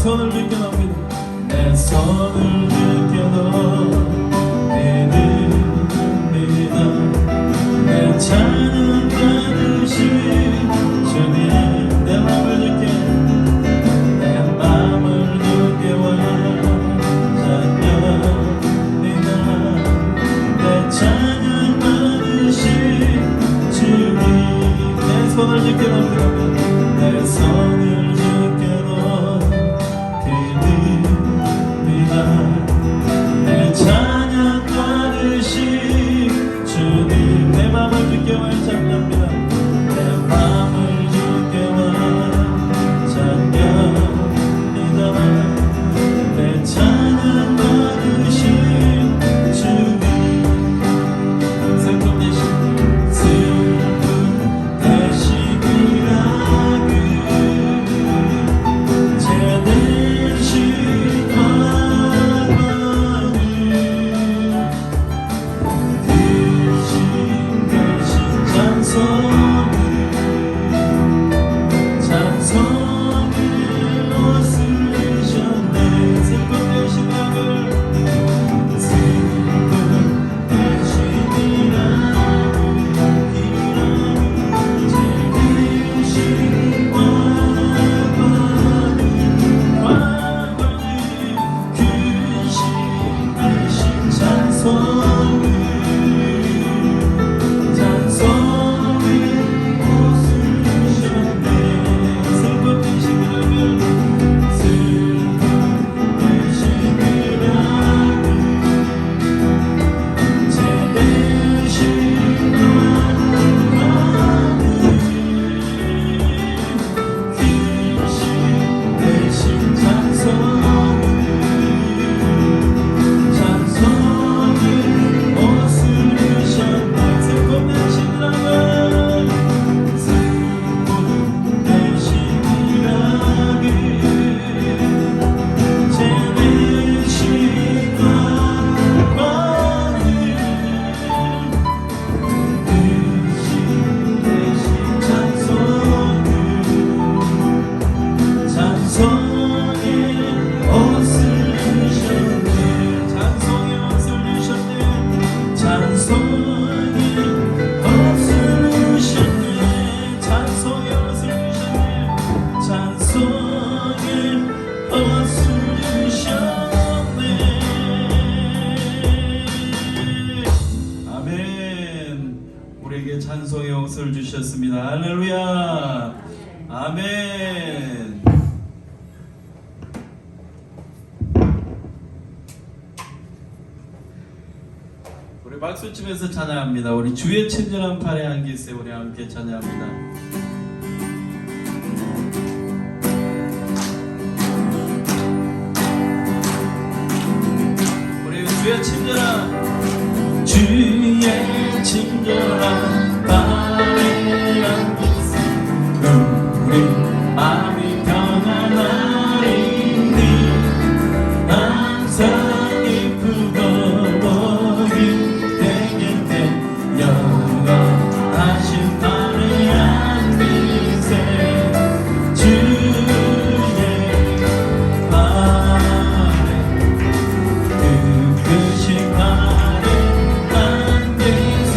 손을 비껴놓습니다. 내 손을 비껴놓습니다. 내 찬양 받으신 주님, 내 맘을 듣게, 내 맘을 듣게 완전합니다. 내 찬양 받으신 주님, 내 손을 비껴놓습니다. 손을 주께로 드립니다. 내 찬양 받으시 주님, 내 맘을 주께 찬양합니다. 내 맘을 주께 찬양합니다. 내 찬양 받으시 주님, 슬픔 대신 제 대신 화관을 대신 찬송을 옷을 주셨네. 슬픔 대신 낙을 찬송의 옷을 주셨습니다. 할렐루야. 아멘. 우리 박수치면서 찬양합니다. 우리 주의 친절한 팔에 안기세 우리 함께 찬양합니다. 우리 주의 친절한 팔에 안기세 우리 마음이 평안하리니 항상 기쁘고 복이 되겠네. 영원하신 팔에 안기세 주의 팔에 그으신 팔에 안기세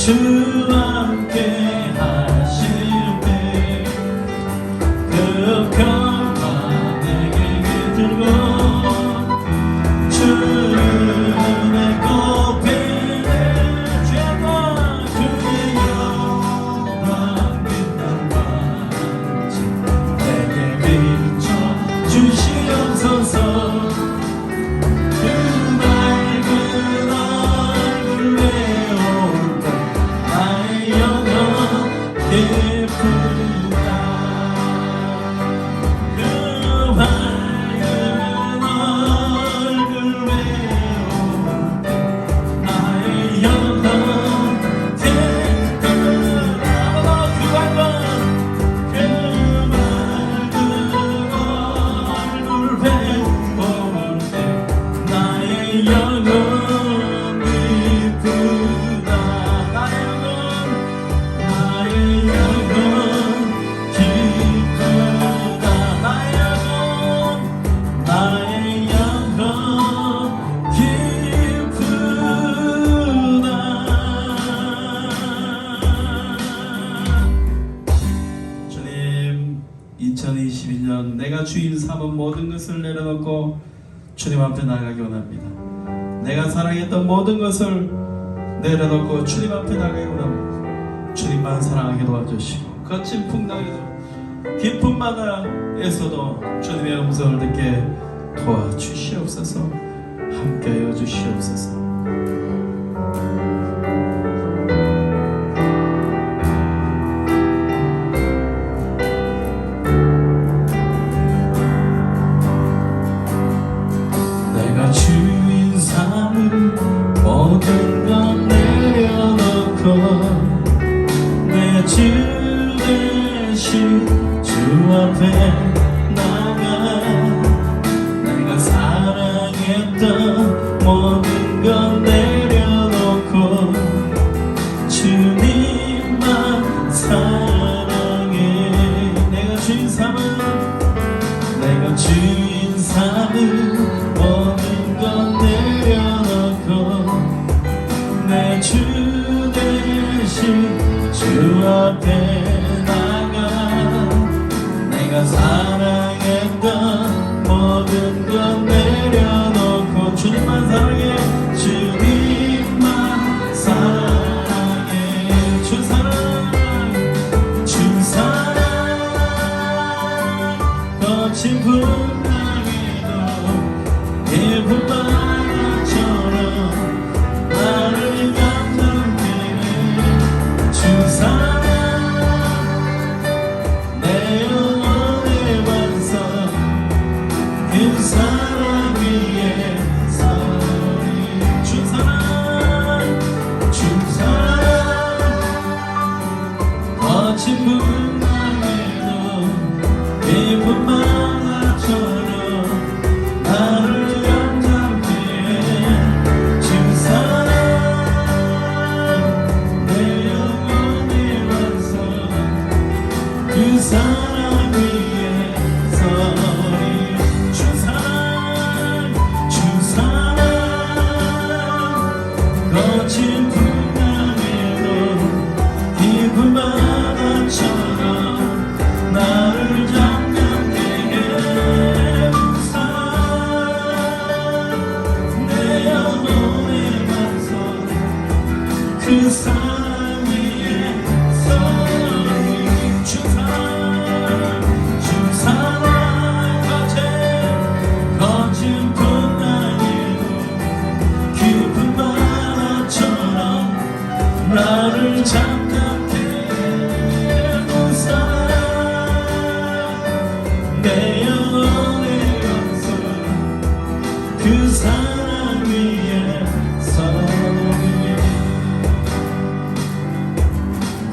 주 함께 하실 때 그 평화 내게 들고 주의 꽃에 죄와 주의 영광 빛난 반지 내게 비춰 주시옵소서. 주님, 2022년 내가 주인 삼은 모든 것을 내려놓고 주님 앞에 나가기 원합니다. 내가 사랑했던 모든 것을 내려놓고 주님 앞에 나가기 원합니다. 주님만 사랑하게 도와주시고 거친 풍랑에도 깊은 바다에서도 주님의 음성을 듣게 도와주시옵소서. 함께하여 주시옵소서. 내가 주인 삼은 모든 것 내려놓고 내 주 대신 주 앞에 나가 내가 사랑했던 모든 것 내려놓고 주님만 사랑해. 내가 주인 삼은 모든 것 내려놓고 내 주 대신 주 앞에 나가 내가 사랑했던 모든 것 내려놓고 주님만 사랑해. 주님만 사랑해. 주 사랑 거친 풍랑에도 깊은 바다처럼 나를 감동해. 주 사랑 내 영혼의 반석 그 사랑 위에 서리. 주 사랑 거친 풍랑에도 깊은 바다처럼 나를 감당해. 주 사랑 내 영혼의 반석 그 사랑 위에 서리. 주 사랑 거친 풍랑에도 깊은 바다처럼 나를 잠잠케 해. 내 영혼의 반석 그 사랑 위에 서리. 주 사랑 거친 풍랑에도 깊은 바다처럼 나를 잠잠케 그 사랑 내 영혼의 반석 그 사랑 위에 서리.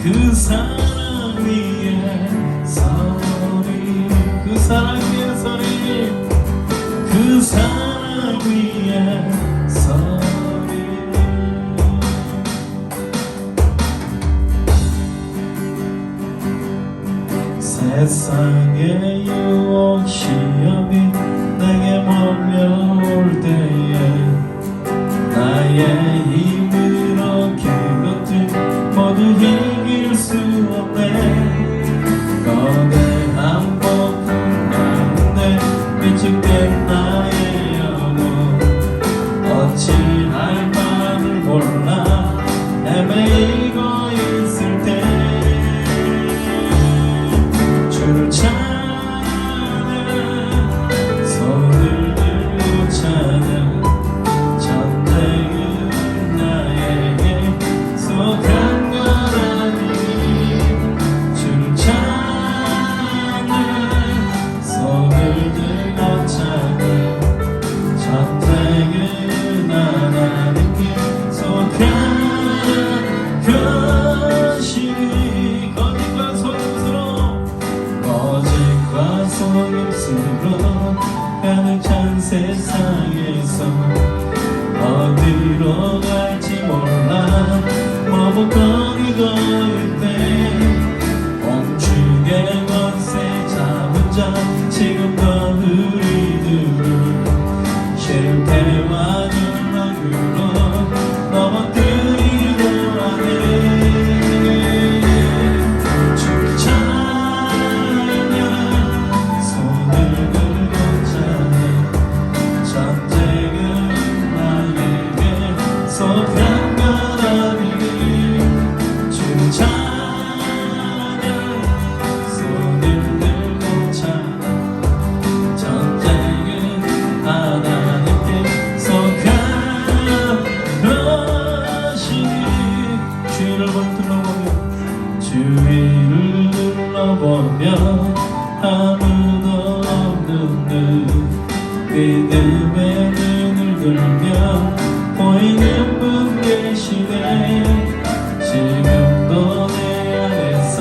그 사랑 위에 서리. 그 사랑 위에 서리. 그 사랑 위에 서리. 세상의 유혹 시험이 내게 몰려올 때에 나의 힘으로 기것들 어찌할 바를 몰라 헤매이고 있을 때 주를 찾는 손을 들고 찾는 전쟁은 나에게 속한 것 아니 주를 찾는 손을 들고 찾는 전쟁은 하나님께 속한 것이니 거짓과 속임수로 가득 찬 세상에서 어디로 갈지 몰라 머뭇거리고 있대 멈추게 권세 잡은 자 지금도 우리들을 실패와 누락으로 넘어뜨리려 하네 주를 찾는 손을 들고 찾는 전쟁은 나에게 속한 것 아니 주를 찾는 손을 들고 찾는 전쟁은 하나님께 속한 것이니 주위를 둘러보며 주위를 둘러보며 아무도 없는 듯 믿음의 눈을 들며 보이는 분 계시네 지금도 내 안에서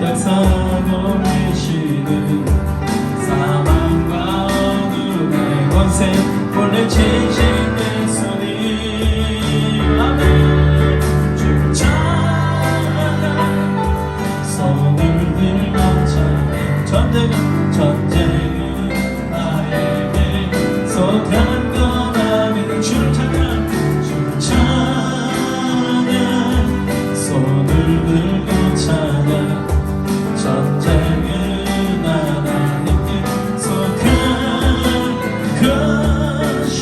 역사하고 계시는 사망과 어둠의 권세 몰래치신 예수님 아멘 주를 찾는 손을 들고 찾는 전쟁은 나에게 속한 것 아닌 주를 찾는 손을 들고 찾는 전쟁은 하나님께 속한 것이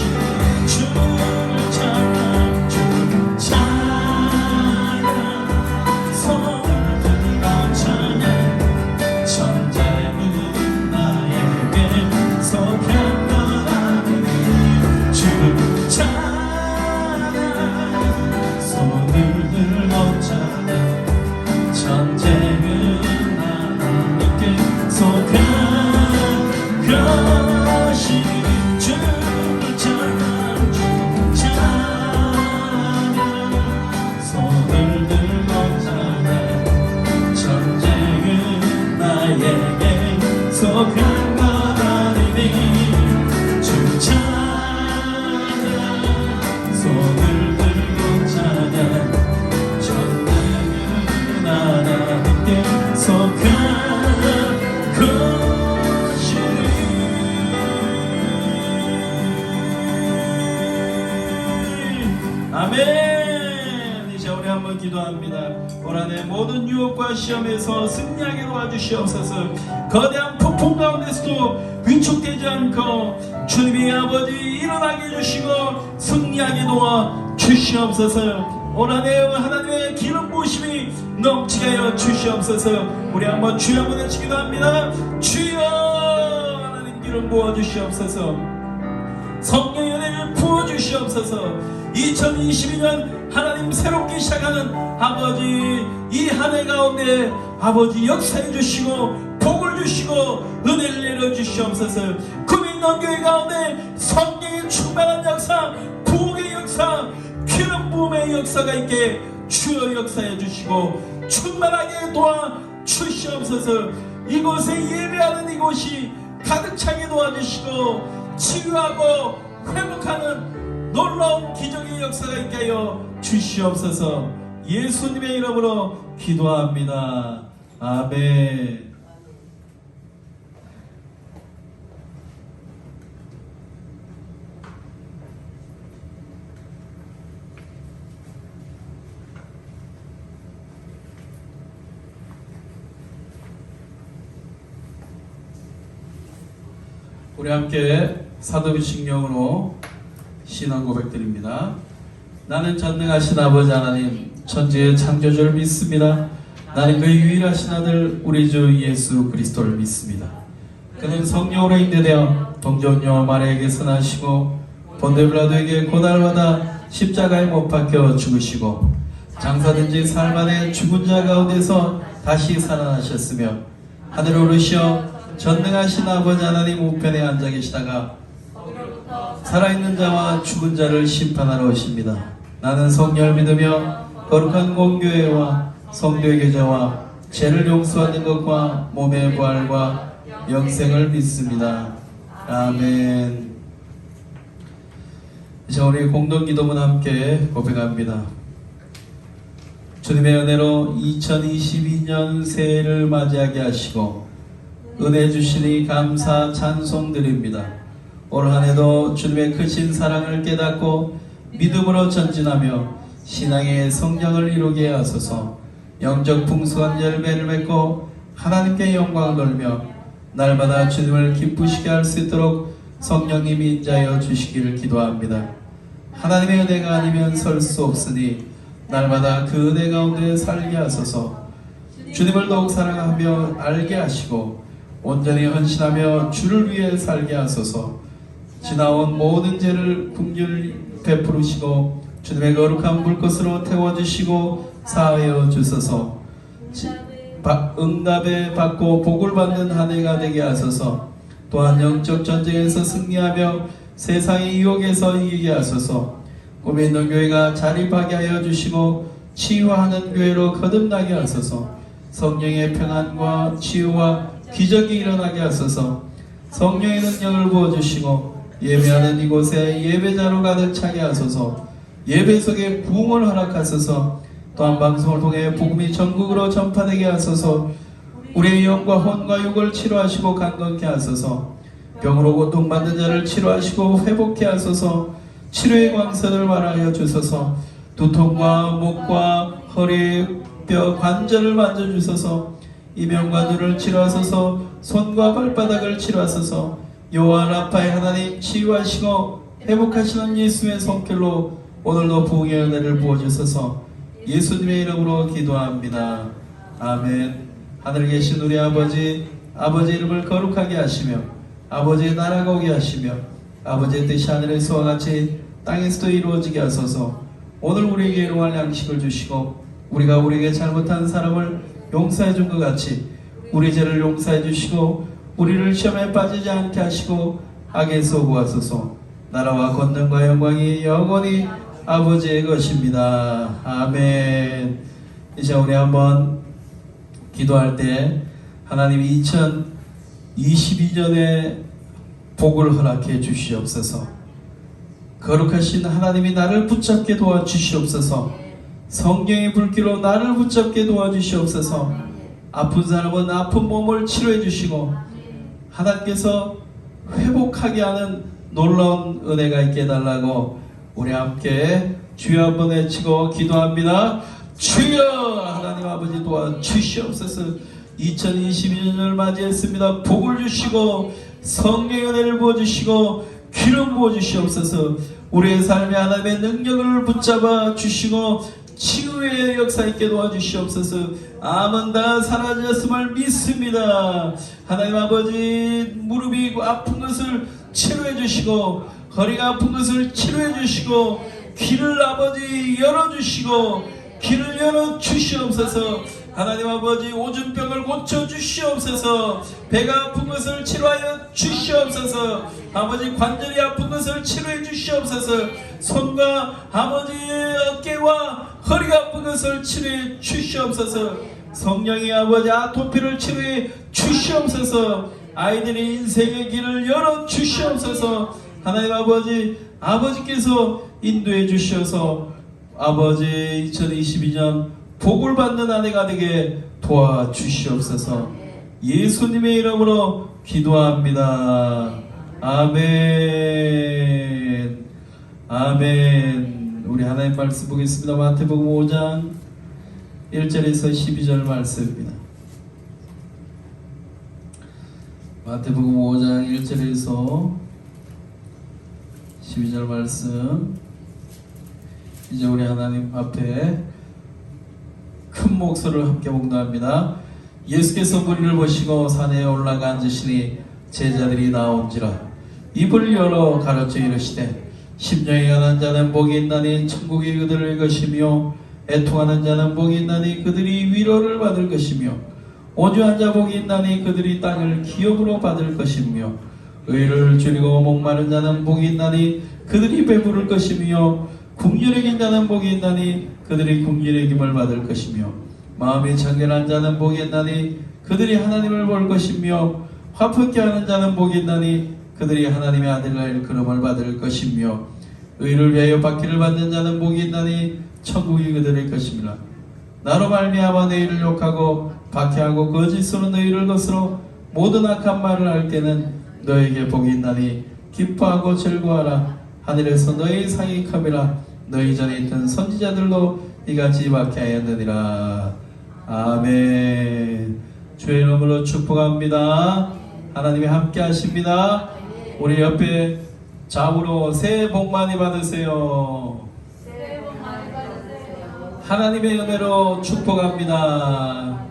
주를 찾는 손을 들고 찾는 전쟁은 나에게 속한 것 아니니 주를 찾는 손을 들고 찾는 전쟁은 하나님께 속한 것이 주를 찾는 손을 들고 찾는 전쟁은 나에게 속한 것 아니니 주를 찾는 손을 들고 찾는 전쟁은 하나님께 속한 것이니 아멘. 이제 우리 한번 기도합니다. 올 한 해 모든 유혹과 시험에서 승리하게 도와주시옵소서. 거대한 폭풍 가운데서도 위축되지 않고 주님의 아버지 일어나게 해주시고 승리하게 도와주시옵소서. 올 한 해 하나님의 기름 부으심이 넘치게 하여 주시옵소서. 우리 한번 주여 한번 같이 기도합니다. 주여 하나님 기름 부어주시옵소서. 성령의 은혜를 부어주시옵소서. 2022년 하나님 새롭게 시작하는 아버지 이 한 해 가운데 아버지 역사해 주시고 복을 주시고 은혜를 내려주시옵소서. 구민넌교회 가운데 성령의 충만한 역사 부흥의 역사 기름 부음의 역사가 있게 주여 역사해 주시고 충만하게 도와주시옵소서. 이곳에 예배하는 이곳이 가득 차게 도와주시고 치유하고 회복하는 놀라운 기적의 역사가 있게 하여 주시옵소서. 예수님의 이름으로 기도합니다. 아멘. 우리 함께 사도비식령으로 신앙 고백드립니다. 나는 전능하신 아버지 하나님, 천지의 창조주를 믿습니다. 나는 그 유일하신 아들 우리 주 예수 그리스도를 믿습니다. 그는 성령으로 인도되어 동정녀 마리아에게서 나시고 본데 빌라도에게 고난받아 십자가에 못 박혀 죽으시고 장사된 지 사흘 만에 죽은 자 가운데서 다시 살아나셨으며 하늘에 오르시어 전능하신 아버지 하나님 우편에 앉아 계시다가 살아있는 자와 죽은 자를 심판하러 오십니다. 나는 성령을 믿으며 거룩한 공교회와 성도의 교제와 죄를 용서하는 것과 몸의 부활과 영생을 믿습니다. 아멘. 이제 우리 공동기도문 함께 고백합니다. 주님의 은혜로 2022년 새해를 맞이하게 하시고 은혜 주시니 감사 찬송 드립니다. 올 한해도 주님의 크신 사랑을 깨닫고 믿음으로 전진하며 신앙의 성장을 이루게 하소서. 영적 풍성한 열매를 맺고 하나님께 영광을 돌며 날마다 주님을 기쁘시게 할 수 있도록 성령님이 인자하여 주시기를 기도합니다. 하나님의 은혜가 아니면 설 수 없으니 날마다 그 은혜 가운데 살게 하소서. 주님을 더욱 사랑하며 알게 하시고 온전히 헌신하며 주를 위해 살게 하소서. 지나온 모든 죄를 긍휼히 베푸시고 주님의 거룩한 불꽃으로 태워주시고 사하여 주소서. 응답에 받고 복을 받는 한 해가 되게 하소서. 또한 영적 전쟁에서 승리하며 세상의 유혹에서 이기게 하소서. 꿈에 있는 교회가 자립하게 하여 주시고 치유하는 교회로 거듭나게 하소서. 성령의 평안과 치유와 기적이 일어나게 하소서. 성령의 능력을 부어주시고 예배하는 이곳에 예배자로 가득 차게 하소서. 예배 속에 부흥을 허락하소서. 또한 방송을 통해 복음이 전국으로 전파되게 하소서. 우리의 영과 혼과 육을 치료하시고 강건케 하소서. 병으로 고통받는 자를 치료하시고 회복케 하소서. 치료의 광선을 말하여 주소서. 두통과 목과 허리, 뼈, 관절을 만져주소서. 이명과 눈을 치료하소서. 손과 발바닥을 치료하소서. 여호와 라파의 하나님 치유하시고 회복하시는 예수의 손길로 오늘도 부흥의 은혜를 부어주소서. 예수님의 이름으로 기도합니다. 아멘. 하늘에 계신 우리 아버지, 아버지 이름을 거룩하게 하시며 아버지의 나라가 오게 하시며 아버지의 뜻이 하늘에서와 같이 땅에서도 이루어지게 하소서. 오늘 우리에게 일용할 양식을 주시고 우리가 우리에게 잘못한 사람을 용서해 준 것 같이 우리 죄를 용서해 주시고 우리를 시험에 빠지지 않게 하시고 악에서 구하소서. 나라와 권능과 영광이 영원히 아버지의 것입니다. 아멘. 이제 우리 한번 기도할 때 하나님이 2022년에 복을 허락해 주시옵소서. 거룩하신 하나님이 나를 붙잡게 도와주시옵소서. 성령의 불길로 나를 붙잡게 도와주시옵소서. 아픈 사람은 아픈 몸을 치료해 주시고 하나님께서 회복하게 하는 놀라운 은혜가 있게 해달라고 우리 함께 주여 한번 외치고 기도합니다. 주여 하나님 아버지 도와주시옵소서. 2022년을 맞이했습니다. 복을 주시고 성령의 은혜를 부어주시고 기름 부어주시옵소서. 우리의 삶에 하나님의 능력을 붙잡아 주시고 치유의 역사 있게 도와주시옵소서. 암은 다 사라졌음을 믿습니다. 하나님 아버지 무릎이 아픈 것을 치료해 주시고 허리가 아픈 것을 치료해 주시고 귀를 아버지 열어주시고 귀를 열어주시옵소서. 하나님 아버지 오줌병을 고쳐주시옵소서. 배가 아픈 것을 치료하여 주시옵소서. 아버지 관절이 아픈 것을 치료해 주시옵소서. 손과 아버지 어깨와 허리가 아픈 것을 치료해 주시옵소서. 성령이 아버지 아토피를 치료해 주시옵소서. 아이들의 인생의 길을 열어 주시옵소서. 하나님 아버지 아버지께서 인도해 주셔서 아버지 2022년 복을 받는 한 해가 되게 도와주시옵소서. 예수님의 이름으로 기도합니다. 아멘. 아멘. 우리 하나님 말씀 보겠습니다. 마태복음 5장 1절에서 12절 말씀입니다. 마태복음 5장 1절에서 12절 말씀. 이제 우리 하나님 앞에 큰 목소리를 함께 봉독합니다. 예수께서 무리를 보시고 산에 올라가 앉으시니 제자들이 나온지라 입을 열어 가르쳐 이르시되 심령이 가난 자는 복이 있나니 천국이 그들의 것이며 애통하는 자는 복이 있나니 그들이 위로를 받을 것이며 온유한 자 복이 있나니 그들이 땅을 기업으로 받을 것이며 의를 줄이고 목마른 자는 복이 있나니 그들이 배부를 것이며 긍휼히 여긴 자는 복이 있나니 그들이 긍휼히 여김을 받을 것이며 마음이 청결한 자는 복이 있나니 그들이 하나님을 볼 것이며 화평케 하는 자는 복이 있나니 그들이 하나님의 아들이라 일컬음을 받을 것이며 의를 위하여 받기를 받는 자는 복이 있나니 천국이 그들의 것입니다. 나로 말미암아 너희를 욕하고 박해하고 거짓으로 너희를 거스러 모든 악한 말을 할 때는 너에게 복이 있나니 기뻐하고 즐거워하라. 하늘에서 너희 상이 큼이라. 너희 전에 있던 선지자들도 이같이 박해하였느니라. 아멘. 주의 이름으로 축복합니다. 하나님이 함께 하십니다. 우리 옆에 좌우로 새해 복 많이 받으세요. 새해 복 많이 받으세요. 하나님의 은혜로 축복합니다.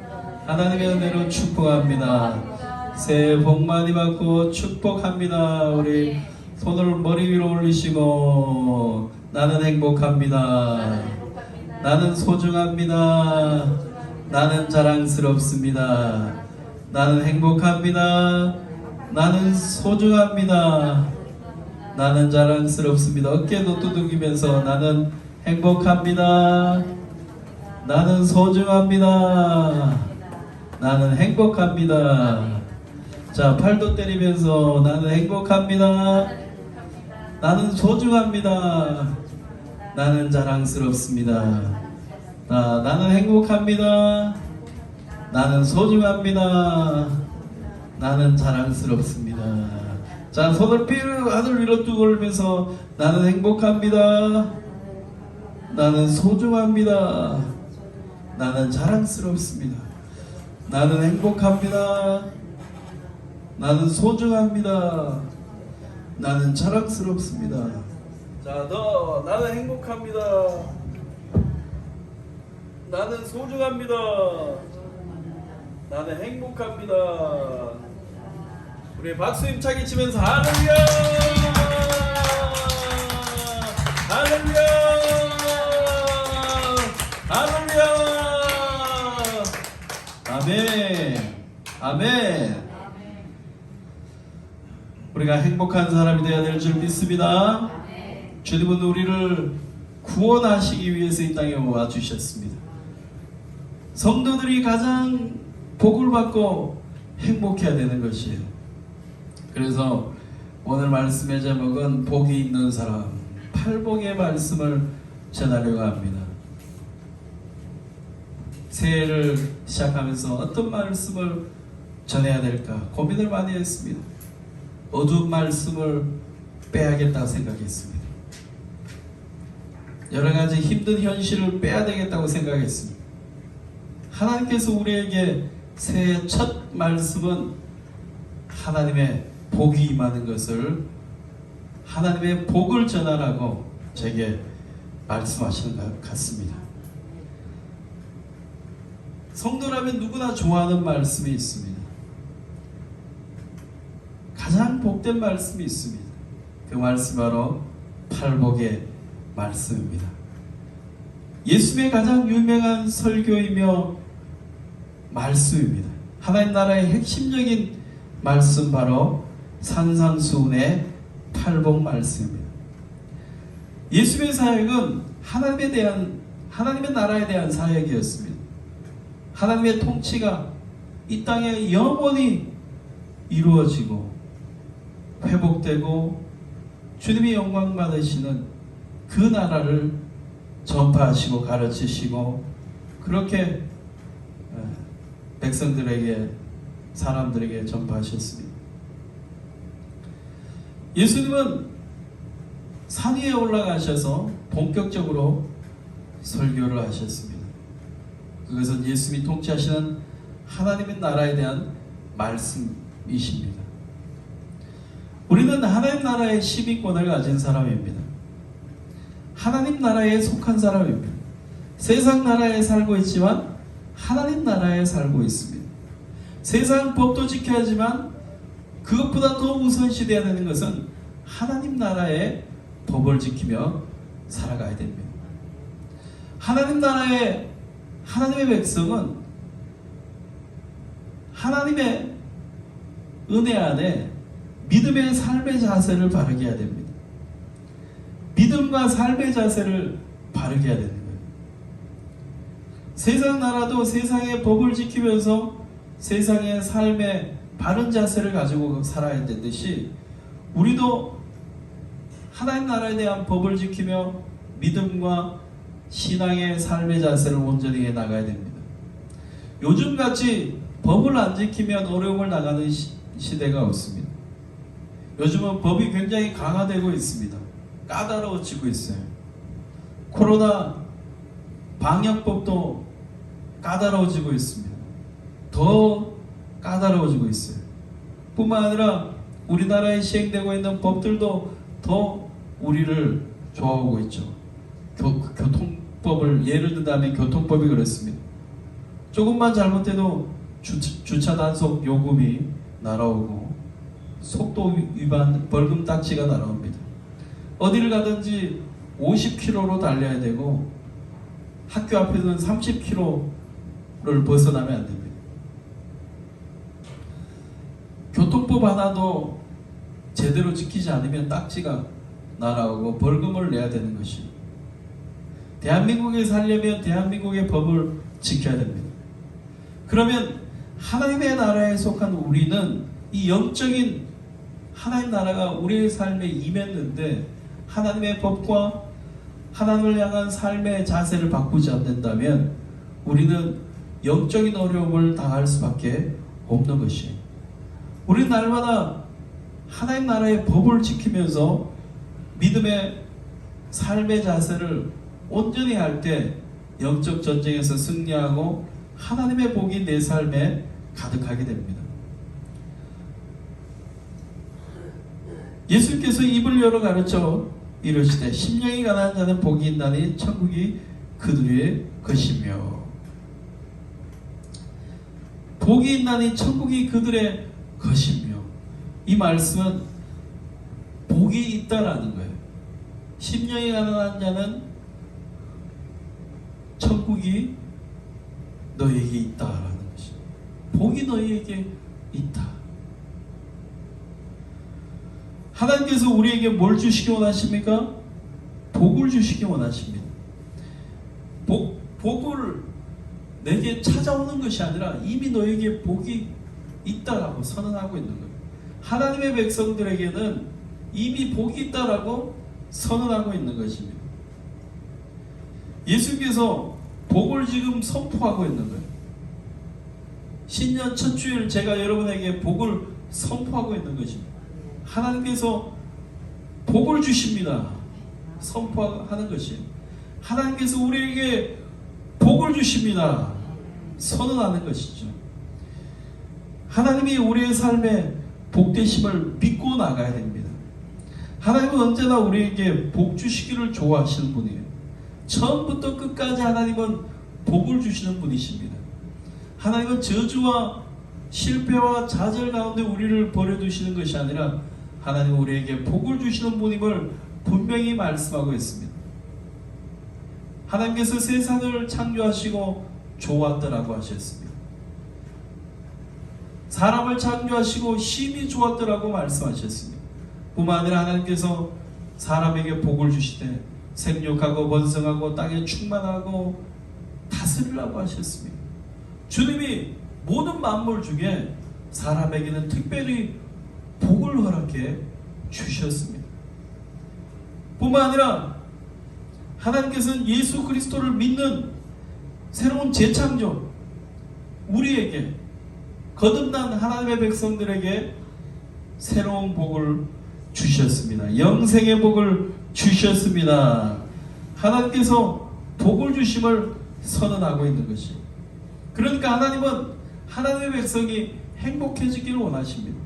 하나님의 은혜로 축복합니다. 새해 복 많이 받고 축복합니다. 우리 손을 머리 위로 올리시고 나는 행복합니다. 나는 소중합니다. 나는 자랑스럽습니다. 나는 행복합니다. 나는 소중합니다. 나는 자랑스럽습니다. 어깨도 두들기면서 나는 행복합니다. 나는 소중합니다. 나는 행복합니다. 자, 팔도 때리면서 나는 행복합니다. 나는 소중합니다. 나는 자랑스럽습니다. 나는 행복합니다. 나는 소중합니다. 나는 자랑스럽습니다. 자, 손을 하늘 위로 쭉 올리면서 나는 행복합니다. 나는 소중합니다. 나는 자랑스럽습니다. 나는 행복합니다. 나는 소중합니다. 나는 자랑스럽습니다. 자, 나는 행복합니다. 나는 소중합니다. 나는 행복합니다. 우리 박수 힘차게 치면서 할렐루야! 할렐루야! 할렐루야! 아멘. 아멘. 우리가 행복한 사람이 되어야 될 줄 믿습니다. 주님은 우리를 구원하시기 위해서 이 땅에 와주셨습니다. 성도들이 가장 복을 받고 행복해야 되는 것이에요. 그래서 오늘 말씀의 제목은 복이 있는 사람, 팔복의 말씀을 전하려고 합니다. 새해를 시작하면서 어떤 말씀을 전해야 될까 고민을 많이 했습니다. 어두운 말씀을 빼야겠다고 생각했습니다. 여러 가지 힘든 현실을 빼야 되겠다고 생각했습니다. 하나님께서 우리에게 새해 첫 말씀은 하나님의 복이 임하는 것을, 하나님의 복을 전하라고 제게 말씀하시는 것 같습니다. 성도라면 누구나 좋아하는 말씀이 있습니다. 가장 복된 말씀이 있습니다. 그 말씀 바로 팔복의 말씀입니다. 예수님의 가장 유명한 설교이며 말씀입니다. 하나님 나라의 핵심적인 말씀 바로 산상수훈의 팔복 말씀입니다. 예수님의 사역은 하나님의 나라에 대한 사역이었습니다. 하나님의 통치가 이 땅에 영원히 이루어지고 회복되고 주님이 영광 받으시는 그 나라를 전파하시고 가르치시고 그렇게 백성들에게, 사람들에게 전파하셨습니다. 예수님은 산 위에 올라가셔서 본격적으로 설교를 하셨습니다. 그것은 예수님이 통치하시는 하나님의 나라에 대한 말씀이십니다. 우리는 하나님 나라의 시민권을 가진 사람입니다. 하나님 나라에 속한 사람입니다. 세상 나라에 살고 있지만 하나님 나라에 살고 있습니다. 세상 법도 지켜야지만 그것보다 더 우선시돼야 되는 것은 하나님 나라의 법을 지키며 살아가야 됩니다. 하나님 나라의 하나님의 백성은 하나님의 은혜 안에 믿음의 삶의 자세를 바르게 해야 됩니다. 믿음과 삶의 자세를 바르게 해야 되는 거예요. 세상 나라도 세상의 법을 지키면서 세상의 삶의 바른 자세를 가지고 살아야 되듯이 우리도 하나님 나라에 대한 법을 지키며 믿음과 신앙의 삶의 자세를 온전히 해 나가야 됩니다. 요즘같이 법을 안 지키면 어려움을 나가는 시대가 없습니다. 요즘은 법이 굉장히 강화되고 있습니다. 까다로워지고 있어요. 코로나 방역법도 까다로워지고 있습니다. 더 까다로워지고 있어요. 뿐만 아니라 우리나라에 시행되고 있는 법들도 더 우리를 좋아하고 있죠. 교통법을 예를 든다면 교통법이 그렇습니다. 조금만 잘못해도 주차 단속 요금이 날아오고 속도 위반 벌금 딱지가 날아옵니다. 어디를 가든지 50km로 달려야 되고 학교 앞에서는 30km를 벗어나면 안 됩니다. 교통법 하나도 제대로 지키지 않으면 딱지가 날아오고 벌금을 내야 되는 것이 대한민국에 살려면 대한민국의 법을 지켜야 됩니다. 그러면 하나님의 나라에 속한 우리는 이 영적인 하나님 나라가 우리의 삶에 임했는데 하나님의 법과 하나님을 향한 삶의 자세를 바꾸지 않는다면 우리는 영적인 어려움을 당할 수밖에 없는 것이에요. 우리는 날마다 하나님 나라의 법을 지키면서 믿음의 삶의 자세를 온전히 할 때 영적 전쟁에서 승리하고 하나님의 복이 내 삶에 가득하게 됩니다. 예수께서 입을 열어 가르쳐 이르시되 심령이 가난한 자는 복이 있나니 천국이 그들의 것이며 복이 있나니 천국이 그들의 것이며 이 말씀은 복이 있다라는 거예요. 심령이 가난한 자는 천국이 너에게 있다라는 것이죠. 복이 너에게 있다. 하나님께서 우리에게 뭘 주시기 원하십니까? 복을 주시기 원하십니다. 복을 내게 찾아오는 것이 아니라 이미 너에게 복이 있다라고 선언하고 있는 거예요. 하나님의 백성들에게는 이미 복이 있다라고 선언하고 있는 것입니다. 예수께서 복을 지금 선포하고 있는 거예요. 신년 첫 주일 제가 여러분에게 복을 선포하고 있는 것입니다. 하나님께서 복을 주십니다. 선포하는 것이 하나님께서 우리에게 복을 주십니다. 선언하는 것이죠. 하나님이 우리의 삶에 복되심을 믿고 나가야 됩니다. 하나님은 언제나 우리에게 복 주시기를 좋아하시는 분이에요. 처음부터 끝까지 하나님은 복을 주시는 분이십니다. 하나님은 저주와 실패와 좌절 가운데 우리를 버려두시는 것이 아니라 하나님은 우리에게 복을 주시는 분임을 분명히 말씀하고 있습니다. 하나님께서 세상을 창조하시고 좋았더라고 하셨습니다. 사람을 창조하시고 심히 좋았더라고 말씀하셨습니다. 뿐만 아니라 하나님께서 사람에게 복을 주시되 생육하고 번성하고 땅에 충만하고 다스리라고 하셨습니다. 주님이 모든 만물 중에 사람에게는 특별히 복을 허락해 주셨습니다. 뿐만 아니라 하나님께서는 예수 그리스도를 믿는 새로운 재창조 우리에게 거듭난 하나님의 백성들에게 새로운 복을 주셨습니다. 영생의 복을 주셨습니다. 하나님께서 복을 주심을 선언하고 있는 것이 그러니까 하나님은 하나님의 백성이 행복해지기를 원하십니다.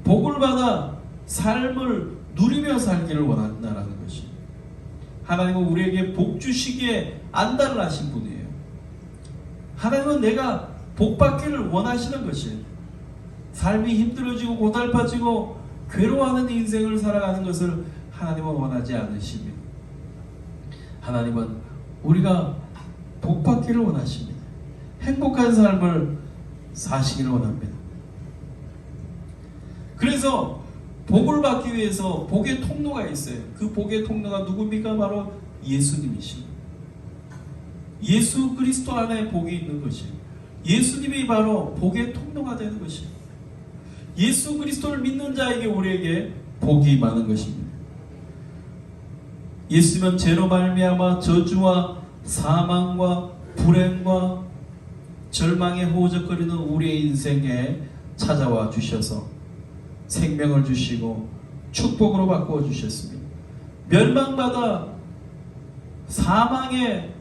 복을 받아 삶을 누리며 살기를 원한다라는 것이, 하나님은 우리에게 복 주시기에 안달을 하신 분이에요. 하나님은 내가 복 받기를 원하시는 것이에요. 삶이 힘들어지고 고달파지고 괴로워하는 인생을 살아가는 것을 하나님은 원하지 않으십니다. 하나님은 우리가 복 받기를 원하십니다. 행복한 삶을 사시기를 원합니다. 그래서 복을 받기 위해서 복의 통로가 있어요. 그 복의 통로가 누굽니까? 바로 예수님이십니다. 예수 그리스도 안에 복이 있는 것이에요. 예수님이 바로 복의 통로가 되는 것이에요. 예수 그리스도를 믿는 자에게 우리에게 복이 많은 것입니다. 예수님은 죄로 말미암아 저주와 사망과 불행과 절망에 호적거리는 우리의 인생에 찾아와 주셔서 생명을 주시고 축복으로 바꾸어 주셨습니다. 멸망받아 사망의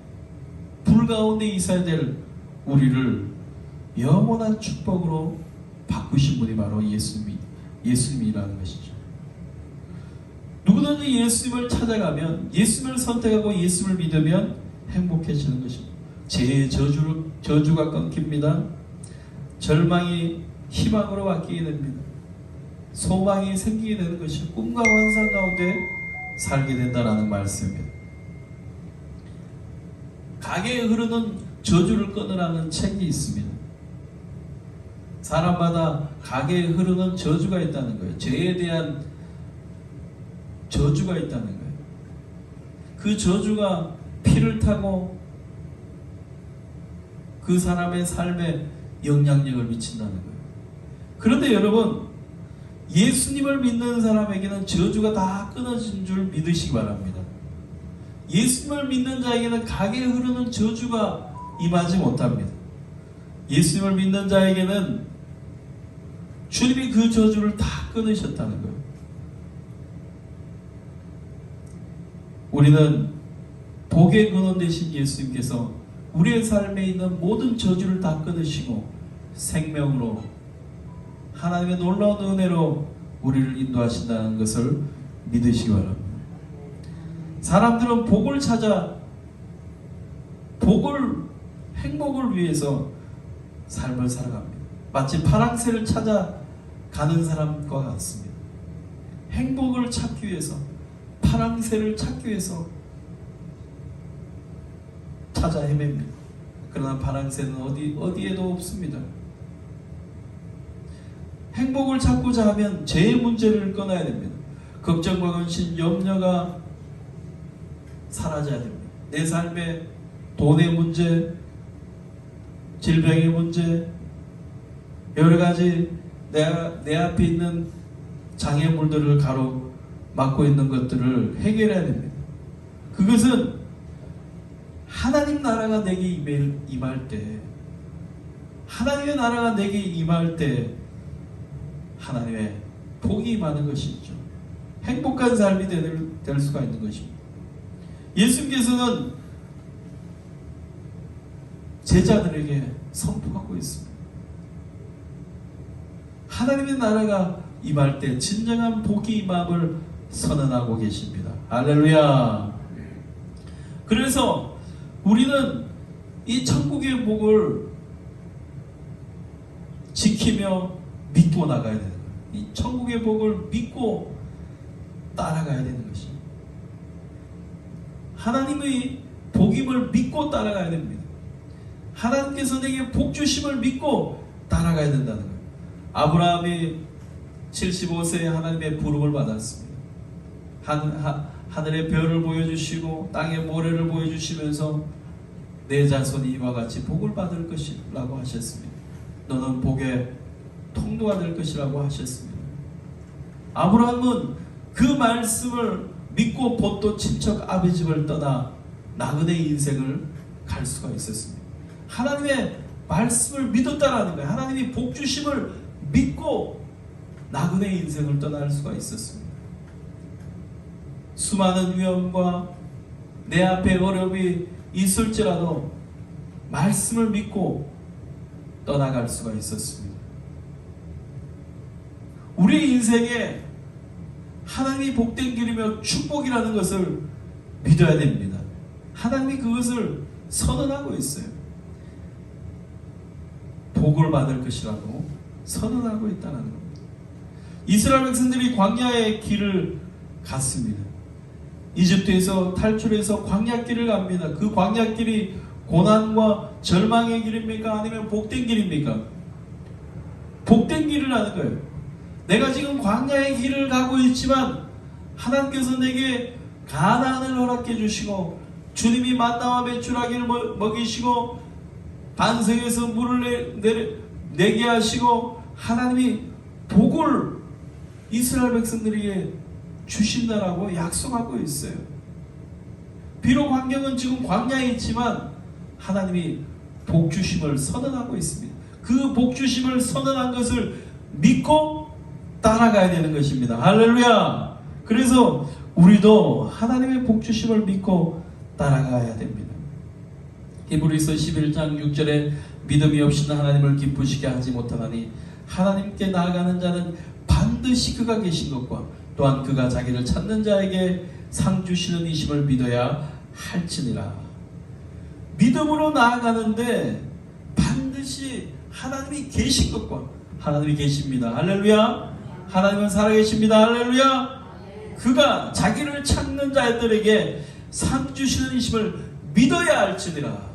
불 가운데 있어야 될 우리를 영원한 축복으로 바꾸신 분이 바로 예수님이라는 것이죠. 누구든지 예수님을 찾아가면, 예수님을 선택하고 예수님을 믿으면 행복해지는 것입니다. 죄의 저주가 끊깁니다. 절망이 희망으로 바뀌게 됩니다. 소망이 생기게 되는 것이, 꿈과 환상 가운데 살게 된다는 말씀입니다. 가게에 흐르는 저주를 끊으라는 책이 있습니다. 사람마다 가게에 흐르는 저주가 있다는 거예요. 죄에 대한 저주가 있다는 거예요. 그 저주가 피를 타고 그 사람의 삶에 영향력을 미친다는 거예요. 그런데 여러분, 예수님을 믿는 사람에게는 저주가 다 끊어진 줄 믿으시기 바랍니다. 예수님을 믿는 자에게는 가게에 흐르는 저주가 임하지 못합니다. 예수님을 믿는 자에게는 주님이 그 저주를 다 끊으셨다는 거예요. 우리는 복의 근원 되신 예수님께서 우리의 삶에 있는 모든 저주를 다 끊으시고 생명으로, 하나님의 놀라운 은혜로 우리를 인도하신다는 것을 믿으시기 바랍니다. 사람들은 복을 찾아, 행복을 위해서 삶을 살아갑니다. 마치 파랑새를 찾아 가는 사람과 같습니다. 행복을 찾기 위해서, 파랑새를 찾기 위해서 찾아 헤맵니다. 그러나 파랑새는 어디에도 없습니다. 행복을 찾고자 하면 죄의 문제를 끊어야 됩니다. 걱정과 근심, 염려가 사라져야 됩니다. 내 삶에 돈의 문제, 질병의 문제, 여러 가지 내 앞에 있는 장애물들을 가로막고 있는 것들을 해결해야 됩니다. 그것은 하나님 나라가 내게 임할 때, 하나님의 나라가 내게 임할 때 하나님의 복이 임하는 것이죠. 행복한 삶이 될 수가 있는 것입니다. 예수님께서는 제자들에게 선포하고 있습니다. 하나님의 나라가 임할 때 진정한 복이 임함을 선언하고 계십니다. 할렐루야. 그래서 우리는 이 천국의 복을 지키며 믿고 나가야 되는 거예요. 이 천국의 복을 믿고 따라가야 되는 것입니다. 하나님의 복임을 믿고 따라가야 됩니다. 하나님께서 내게 복 주심을 믿고 따라가야 된다는 거예요. 아브라함이 75세에 하나님의 부름을 받았습니다. 하늘의 별을 보여주시고 땅의 모래를 보여주시면서 내 자손이 이와 같이 복을 받을 것이라고 하셨습니다. 너는 복의 통로가 될 것이라고 하셨습니다. 아브라함은 그 말씀을 믿고 본토 친척 아비 집을 떠나 나그네 인생을 갈 수가 있었습니다. 하나님의 말씀을 믿었다라는 거예요. 하나님이 복 주심을 믿고 나그네 인생을 떠날 수가 있었습니다. 수많은 위험과 내 앞에 어려움이 있을지라도 말씀을 믿고 떠나갈 수가 있었습니다. 우리 인생에 하나님이 복된 길이며 축복이라는 것을 믿어야 됩니다. 하나님이 그것을 선언하고 있어요. 복을 받을 것이라고 선언하고 있다는 겁니다. 이스라엘 백성들이 광야의 길을 갔습니다. 이집트에서 탈출해서 광야길을 갑니다. 그 광야길이 고난과 절망의 길입니까? 아니면 복된 길입니까? 복된 길을 하는 거예요. 내가 지금 광야의 길을 가고 있지만 하나님께서 내게 가나안을 허락해 주시고 주님이 만나와 메추라기를 먹이시고 반석에서 물을 내게 하시고 하나님이 복을 이스라엘 백성들에게 주신다라고 약속하고 있어요. 비록 환경은 지금 광야에 있지만 하나님이 복 주심을 선언하고 있습니다. 그 복 주심을 선언한 것을 믿고 따라가야 되는 것입니다. 할렐루야. 그래서 우리도 하나님의 복 주심을 믿고 따라가야 됩니다. 히브리서 11장 6절에 믿음이 없이는 하나님을 기쁘시게 하지 못하나니 하나님께 나아가는 자는 반드시 그가 계신 것과 또한 그가 자기를 찾는 자에게 상 주시는 이심을 믿어야 할지니라. 믿음으로 나아가는데 반드시 하나님이 계신 것과 하나님이 계십니다. 할렐루야. 하나님은 살아계십니다. 할렐루야. 그가 자기를 찾는 자들에게 상 주시는 이심을 믿어야 할지니라.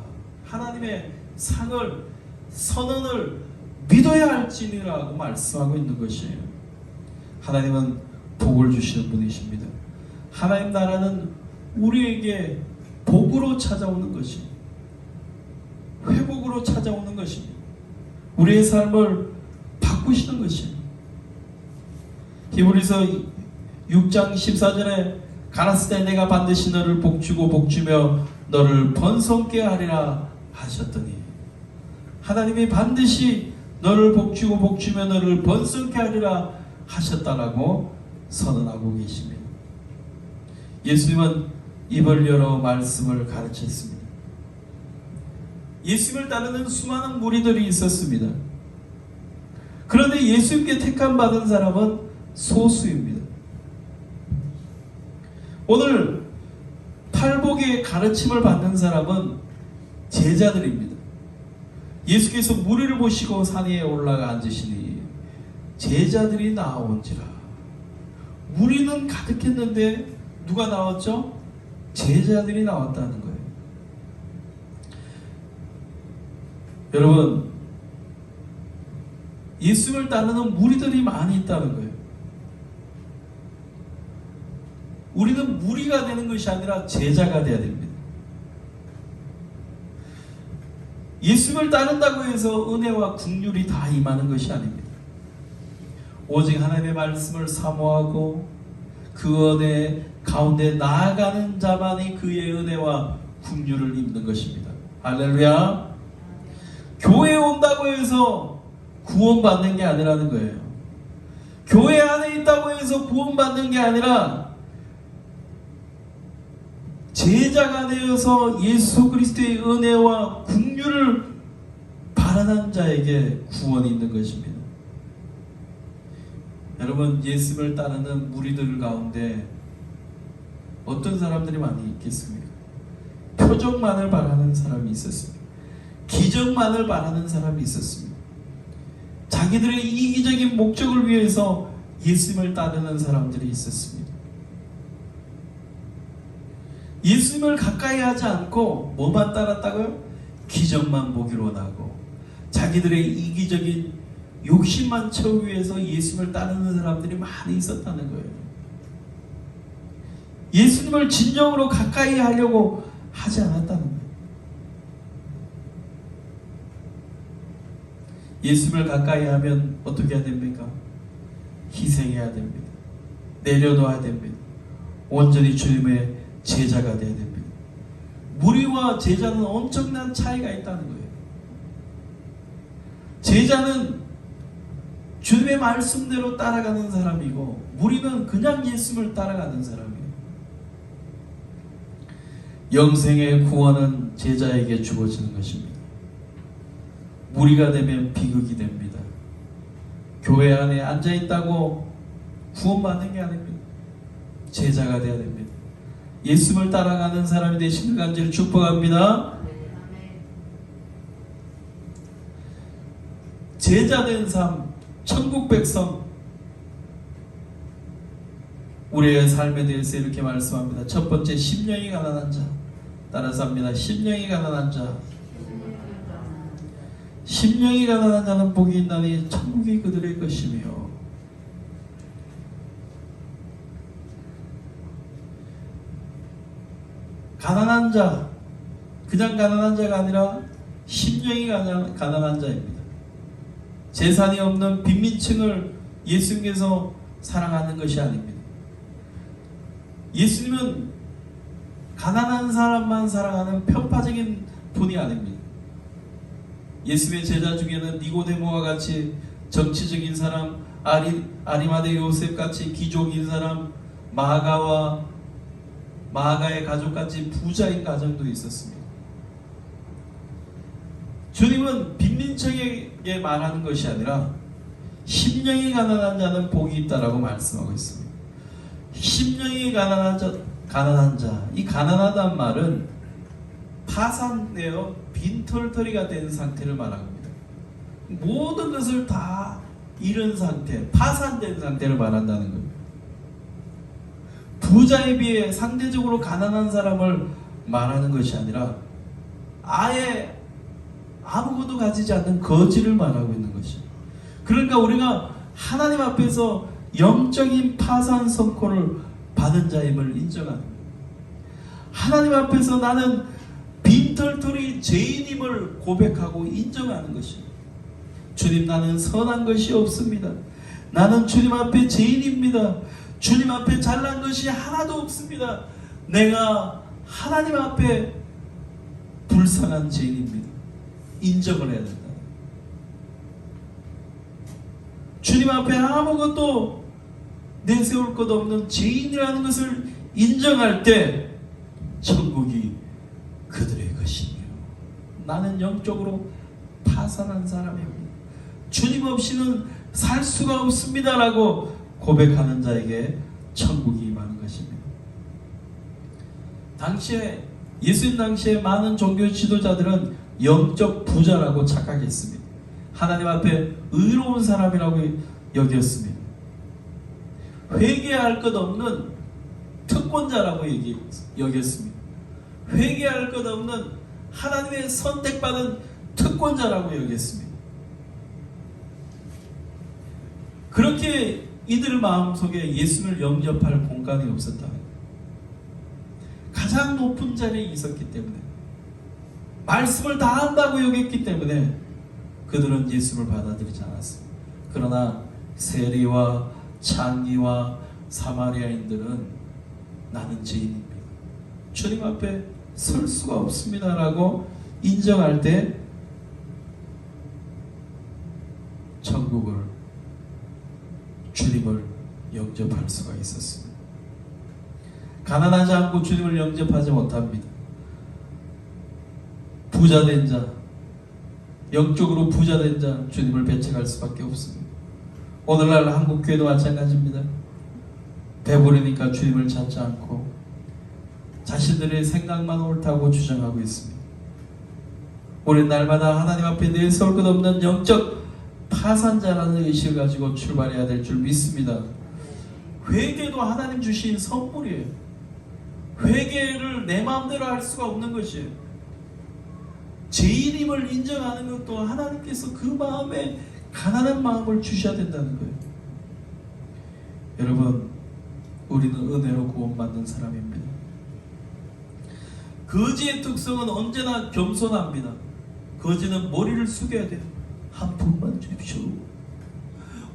하나님의 상을 선언을 믿어야 할지니라고 말씀하고 있는 것이에요. 하나님은 복을 주시는 분이십니다. 하나님 나라는 우리에게 복으로 찾아오는 것입니다. 회복으로 찾아오는 것입니다. 우리의 삶을 바꾸시는 것입니다. 히브리서 6장 14절에 가라사대 내가 반드시 너를 복주고 복주며 너를 번성케 하리라 하셨더니 하나님이 반드시 너를 복주고 복주며 너를 번성케 하리라 하셨다라고 선언하고 계십니다. 예수님은 입을 열어 말씀을 가르쳤습니다. 예수님을 따르는 수많은 무리들이 있었습니다. 그런데 예수님께 택함 받은 사람은 소수입니다. 오늘 팔복의 가르침을 받는 사람은 제자들입니다. 예수께서 무리를 보시고 산 위에 올라가 앉으시니 제자들이 나온지라. 무리는 가득했는데 누가 나왔죠? 제자들이 나왔다는 거예요. 여러분, 예수님을 따르는 무리들이 많이 있다는 거예요. 우리는 무리가 되는 것이 아니라 제자가 되어야 됩니다. 예수님을 따른다고 해서 은혜와 긍휼이 다 임하는 것이 아닙니다. 오직 하나님의 말씀을 사모하고 그 은혜 가운데 나아가는 자만이 그의 은혜와 긍휼을 입는 것입니다. 할렐루야. 교회에 온다고 해서 구원받는 게 아니라는 거예요. 교회 안에 있다고 해서 구원받는 게 아니라 제자가 되어서 예수 그리스도의 은혜와 긍휼을 바라는 자에게 구원이 있는 것입니다. 여러분, 예수를 따르는 무리들 가운데 어떤 사람들이 많이 있겠습니까? 표적만을 바라는 사람이 있었습니다. 기적만을 바라는 사람이 있었습니다. 자기들의 이기적인 목적을 위해서 예수님을 따르는 사람들이 있었습니다. 예수님을 가까이 하지 않고 뭐만 따랐다고요? 기적만 보기로 원하고 자기들의 이기적인 욕심만 채우기 위해서 예수님을 따르는 사람들이 많이 있었다는 거예요. 예수님을 진정으로 가까이 하려고 하지 않았다는 거예요. 예수님을 가까이 하면 어떻게 해야 됩니까? 희생해야 됩니다. 내려놓아야 됩니다. 온전히 주님의 제자가 되어야 됩니다. 무리와 제자는 엄청난 차이가 있다는 거예요. 제자는 주님의 말씀대로 따라가는 사람이고 무리는 그냥 예수님을 따라가는 사람이에요. 영생의 구원은 제자에게 주어지는 것입니다. 무리가 되면 비극이 됩니다. 교회 안에 앉아있다고 구원받는 게 아닙니다. 제자가 되어야 됩니다. 예수를 따라가는 사람이 되시는 간절히 축복합니다. 제자된 삶, 천국 백성, 우리의 삶에 대해서 이렇게 말씀합니다. 첫 번째, 심령이 가난한 자. 따라서 합니다. 심령이 가난한 자. 심령이 가난한 자는 복이 있나니 천국이 그들의 것이며. 가난한 자, 그냥 가난한 자가 아니라 심령이 가난한 자입니다. 재산이 없는 빈민층을 예수님께서 사랑하는 것이 아닙니다. 예수님은 가난한 사람만 사랑하는 편파적인 분이 아닙니다. 예수님의 제자 중에는 니고데모와 같이 정치적인 사람, 아리마대 요셉 같이 기족인 사람, 마가의 가족같이 부자인 가정도 있었습니다. 주님은 빈민층에게 말하는 것이 아니라 심령이 가난한 자는 복이 있다라고 말씀하고 있습니다. 심령이 가난한 자, 이 가난하다는 말은 파산되어 빈털터리가 된 상태를 말합니다. 모든 것을 다 잃은 상태, 파산된 상태를 말한다는 겁니다. 부자에 비해 상대적으로 가난한 사람을 말하는 것이 아니라 아예 아무것도 가지지 않는 거지를 말하고 있는 것이죠. 그러니까 우리가 하나님 앞에서 영적인 파산 선고를 받은 자임을 인정하는 거예요. 하나님 앞에서 나는 빈털터리 죄인임을 고백하고 인정하는 것입니다. 주님, 나는 선한 것이 없습니다. 나는 주님 앞에 죄인입니다. 주님 앞에 잘난 것이 하나도 없습니다. 내가 하나님 앞에 불쌍한 죄인입니다. 인정을 해야 된다. 주님 앞에 아무것도 내세울 것 없는 죄인이라는 것을 인정할 때 천국이 그들의 것이며 나는 영적으로 파산한 사람입니다. 주님 없이는 살 수가 없습니다라고 고백하는 자에게 천국이 임하는 것입니다. 예수님 당시에 많은 종교 지도자들은 영적 부자라고 착각했습니다. 하나님 앞에 의로운 사람이라고 여겼습니다. 회개할 것 없는 특권자라고 여겼습니다. 회개할 것 없는 하나님의 선택받은 특권자라고 여겼습니다. 그렇게 이들 마음속에 예수를 영접할 공간이 없었다. 가장 높은 자리에 있었기 때문에, 말씀을 다 한다고 여겼기 때문에 그들은 예수를 받아들이지 않았습니다. 그러나 세리와 창기와 사마리아인들은 나는 죄인입니다. 주님 앞에 설 수가 없습니다 라고 인정할 때 주님을 영접할 수가 있었습니다. 가난하지 않고 주님을 영접하지 못합니다. 부자된 자, 영적으로 부자된 자, 주님을 배척할 수밖에 없습니다. 오늘날 한국교회도 마찬가지입니다. 배부르니까 주님을 찾지 않고 자신들의 생각만 옳다고 주장하고 있습니다. 우리는 날마다 하나님 앞에 내세울 것 없는 영적 파산자라는 의식을 가지고 출발해야 될 줄 믿습니다. 회개도 하나님 주신 선물이에요. 회개를 내 마음대로 할 수가 없는 것이에요. 죄인임을 인정하는 것도 하나님께서 그 마음에 가난한 마음을 주셔야 된다는 거예요. 여러분, 우리는 은혜로 구원받는 사람입니다. 거지의 특성은 언제나 겸손합니다. 거지는 머리를 숙여야 돼요. 한 푼만 주십시오.